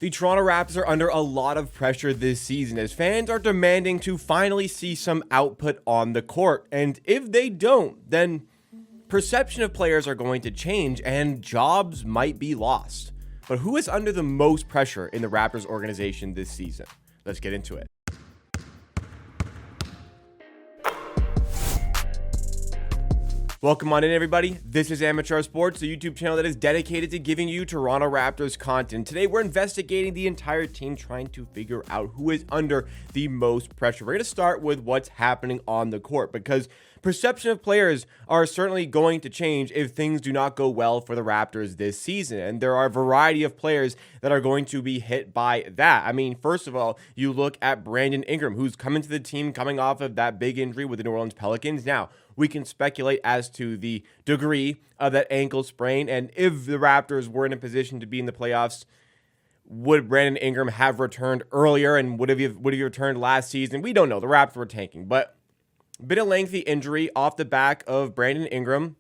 The Toronto Raptors are under a lot of pressure this season as fans are demanding to finally see some output on the court. And if they don't, then perception of players are going to change and jobs might be lost. But who is under the most pressure in the Raptors organization this season? Let's get into it. Welcome on in, everybody. This is Amateur Sports, the YouTube channel that is dedicated to giving you Toronto Raptors content. Today, we're investigating the entire team, trying to figure out who is under the most pressure. We're going to start with what's happening on the court, because perception of players are certainly going to change if things do not go well for the Raptors this season. And there are a variety of players that are going to be hit by that. I mean, first of all, you look at Brandon Ingram, who's coming to the team coming off of that big injury with the New Orleans Pelicans. Now, we can speculate as to the degree of that ankle sprain, and if the Raptors were in a position to be in the playoffs, would Brandon Ingram have returned earlier, and would he have returned last season? We don't know. The Raptors were tanking, but been a lengthy injury off the back of Brandon Ingram,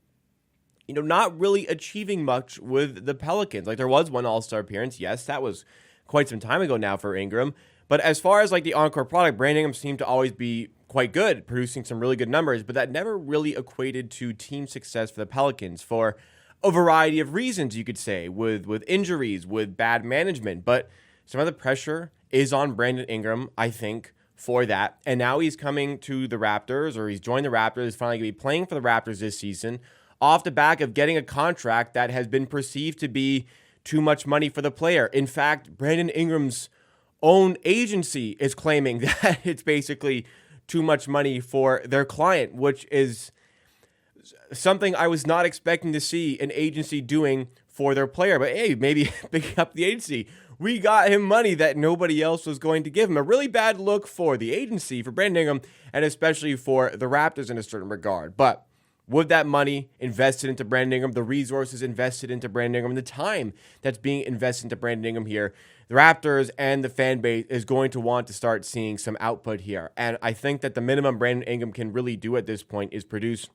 not really achieving much with the Pelicans. Like, there was one All-Star appearance. Yes, that was quite some time ago now for Ingram. But as far as like the encore product, Brandon Ingram seemed to always be quite good, producing some really good numbers, but that never really equated to team success for the Pelicans for a variety of reasons, you could say, with injuries, with bad management. But some of the pressure is on Brandon Ingram, I think, for that. And now he's coming to the Raptors, or he's joined the Raptors, he's finally going to be playing for the Raptors this season, off the back of getting a contract that has been perceived to be too much money for the player. In fact, Brandon Ingram's own agency is claiming that it's basically too much money for their client, which is something I was not expecting to see an agency doing for their player. But hey, maybe picking up the agency. We got him money that nobody else was going to give him. A really bad look for the agency, for Brandon Ingram, and especially for the Raptors in a certain regard. But with that money invested into Brandon Ingram, the resources invested into Brandon Ingram, and the time that's being invested into Brandon Ingram here, the Raptors and the fan base is going to want to start seeing some output here. And I think that the minimum Brandon Ingram can really do at this point is produce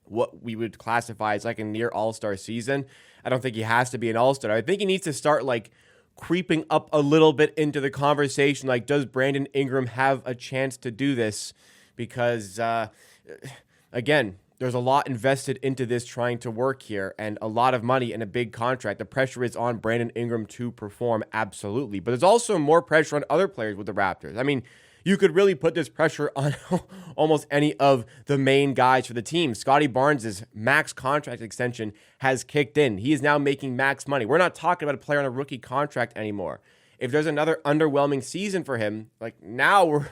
what we would classify as like a near all-star season. I don't think he has to be an all-star. I think he needs to start like creeping up a little bit into the conversation. Like, does Brandon Ingram have a chance to do this? Because, again, there's a lot invested into this trying to work here, and a lot of money and a big contract. The pressure is on Brandon Ingram to perform, absolutely. But there's also more pressure on other players with the Raptors. I mean, you could really put this pressure on almost any of the main guys for the team. Scottie Barnes' max contract extension has kicked in. He is now making max money. We're not talking about a player on a rookie contract anymore. If there's another underwhelming season for him, like now we're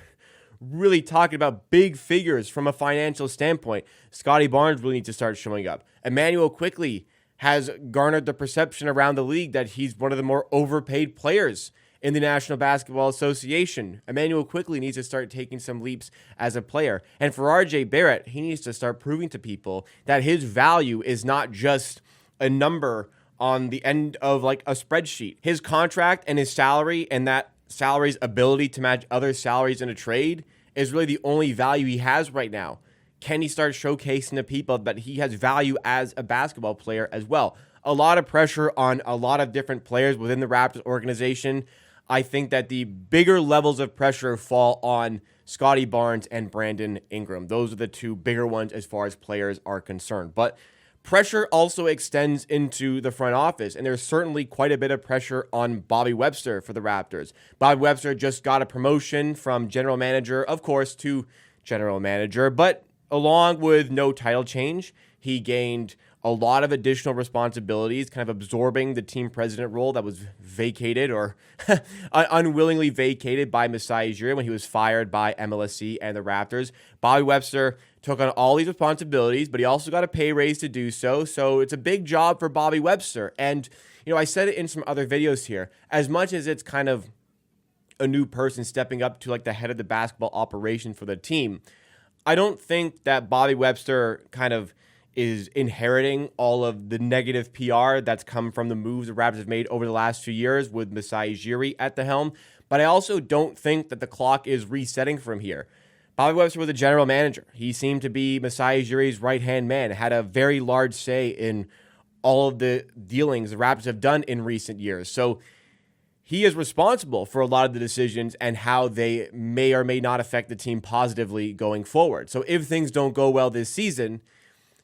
really talking about big figures from a financial standpoint. Scottie Barnes really needs to start showing up. Emmanuel quickly has garnered the perception around the league that he's one of the more overpaid players in the National Basketball Association. Emmanuel quickly needs to start taking some leaps as a player. And for RJ Barrett, he needs to start proving to people that his value is not just a number on the end of like a spreadsheet. His contract and his salary, and that salary's ability to match other salaries in a trade, is really the only value he has right now. Can he start showcasing to people that he has value as a basketball player as well? A lot of pressure on a lot of different players within the Raptors organization. I think that the bigger levels of pressure fall on Scottie Barnes and Brandon Ingram. Those are the two bigger ones as far as players are concerned. But pressure also extends into the front office, and there's certainly quite a bit of pressure on Bobby Webster for the Raptors. Bobby Webster just got a promotion from general manager, of course, to general manager, but along with no title change, he gained a lot of additional responsibilities, kind of absorbing the team president role that was vacated or unwillingly vacated by Masai Ujiri when he was fired by MLSE and the Raptors. Bobby Webster took on all these responsibilities, but he also got a pay raise to do so. So it's a big job for Bobby Webster. And, I said it in some other videos here, as much as it's kind of a new person stepping up to like the head of the basketball operation for the team, I don't think that Bobby Webster kind of is inheriting all of the negative PR that's come from the moves the Raptors have made over the last few years with Masai Ujiri at the helm. But I also don't think that the clock is resetting from here. Bobby Webster was a general manager. He seemed to be Masai Ujiri's right-hand man, had a very large say in all of the dealings the Raptors have done in recent years. So he is responsible for a lot of the decisions and how they may or may not affect the team positively going forward. So if things don't go well this season,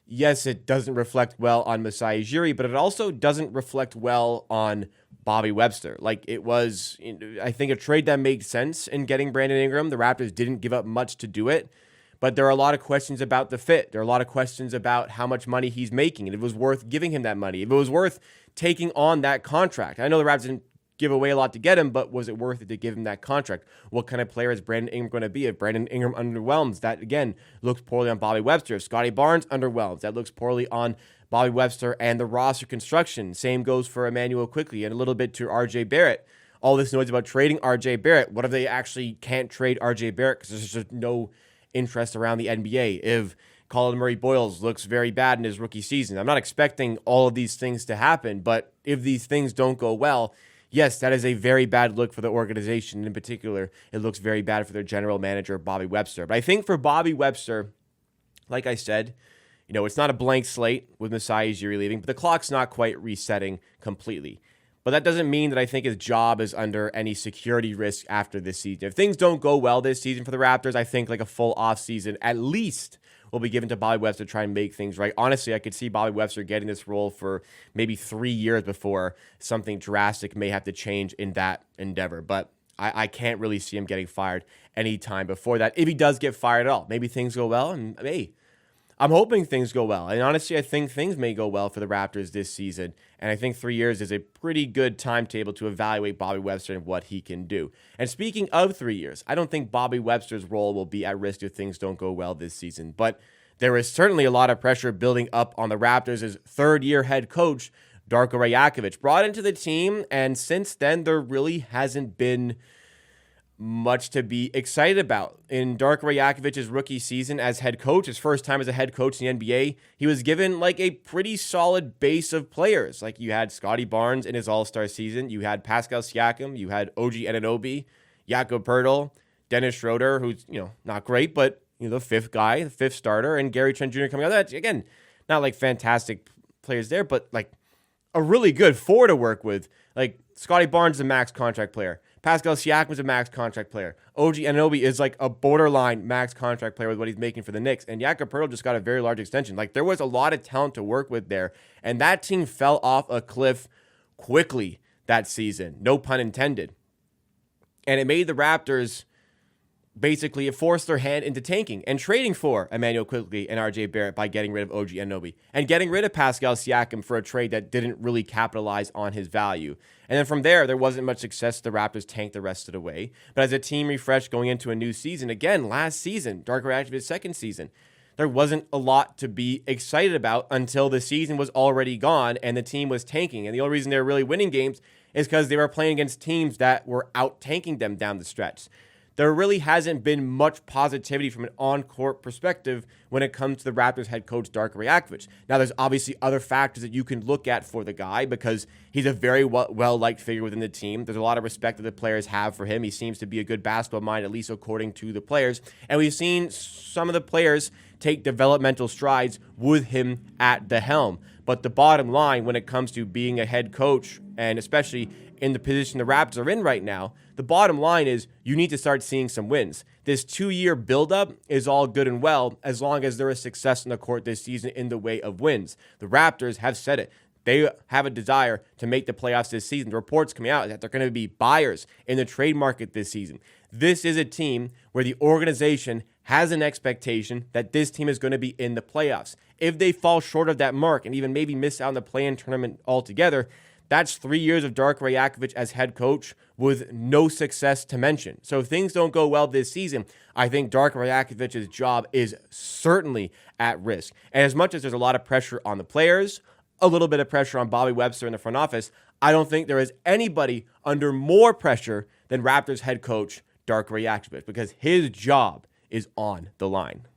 yes, it doesn't reflect well on Masai Ujiri, but it also doesn't reflect well on Bobby Webster. Like, it was, I think, a trade that made sense in getting Brandon Ingram. The Raptors didn't give up much to do it, but there are a lot of questions about the fit. There are a lot of questions about how much money he's making and if it was worth giving him that money, if it was worth taking on that contract. I know the Raptors didn't give away a lot to get him, but was it worth it to give him that contract? What kind of player is Brandon Ingram going to be? If Brandon Ingram underwhelms, that again looks poorly on Bobby Webster. If Scotty Barnes underwhelms, that looks poorly on Bobby Webster and the roster construction. Same goes for Emmanuel Quickley and a little bit to RJ Barrett. All this noise about trading RJ Barrett. What if they actually can't trade RJ Barrett because there's just no interest around the NBA? If Colin Murray-Boyles looks very bad in his rookie season. I'm not expecting all of these things to happen, but if these things don't go well, yes, that is a very bad look for the organization. In particular, it looks very bad for their general manager, Bobby Webster. But I think for Bobby Webster, like I said, it's not a blank slate with Masai Ujiri leaving, but the clock's not quite resetting completely. But that doesn't mean that I think his job is under any security risk after this season. If things don't go well this season for the Raptors, I think like a full offseason at least will be given to Bobby Webster to try and make things right. Honestly, I could see Bobby Webster getting this role for maybe 3 years before something drastic may have to change in that endeavor. But I can't really see him getting fired anytime before that. If he does get fired at all, maybe things go well. And hey, I'm hoping things go well. And honestly, I think things may go well for the Raptors this season. And I think 3 years is a pretty good timetable to evaluate Bobby Webster and what he can do. And speaking of 3 years, I don't think Bobby Webster's role will be at risk if things don't go well this season. But there is certainly a lot of pressure building up on the Raptors' third-year head coach, Darko Rajakovic, brought into the team. And since then, there really hasn't been much to be excited about. In Darko Rajakovic's rookie season as head coach, his first time as a head coach in the NBA, he was given like a pretty solid base of players. Like you had Scotty Barnes in his All-Star season, you had Pascal Siakam, you had OG Anunoby, Jakob Poeltl, Dennis Schroeder, who's not great, but the fifth guy, the fifth starter, and Gary Trent Jr. coming out. That's again not like fantastic players there, but like a really good four to work with. Like Scotty Barnes is a max contract player. Pascal Siakam is a max contract player. OG Anunoby is like a borderline max contract player with what he's making for the Knicks. And Jakob Poeltl just got a very large extension. Like there was a lot of talent to work with there. And that team fell off a cliff quickly that season. No pun intended. And it made the Raptors basically forced their hand into tanking and trading for Emmanuel Quickley and RJ Barrett by getting rid of OG Anunoby and getting rid of Pascal Siakam for a trade that didn't really capitalize on his value. And then from there wasn't much success. The Raptors tanked the rest of the way. But as a team refreshed going into a new season, again, last season, Darko Rajacovic's second season, there wasn't a lot to be excited about until the season was already gone and the team was tanking. And the only reason they were really winning games is because they were playing against teams that were out-tanking them down the stretch. There really hasn't been much positivity from an on-court perspective when it comes to the Raptors head coach, Darko Rajakovic. Now, there's obviously other factors that you can look at for the guy because he's a very well-liked figure within the team. There's a lot of respect that the players have for him. He seems to be a good basketball mind, at least according to the players. And we've seen some of the players take developmental strides with him at the helm. But the bottom line when it comes to being a head coach, and especially in the position the Raptors are in right now, the bottom line is you need to start seeing some wins. This 2-year buildup is all good and well as long as there is success in the court this season in the way of wins. The Raptors have said it. They have a desire to make the playoffs this season. The reports coming out that they're going to be buyers in the trade market this season. This is a team where the organization has an expectation that this team is going to be in the playoffs. If they fall short of that mark and even maybe miss out on the play-in tournament altogether, that's 3 years of Darko Rajakovic as head coach with no success to mention. So if things don't go well this season, I think Darko Rajakovic's job is certainly at risk. And as much as there's a lot of pressure on the players, a little bit of pressure on Bobby Webster in the front office, I don't think there is anybody under more pressure than Raptors head coach Darko Rajakovic because his job is on the line.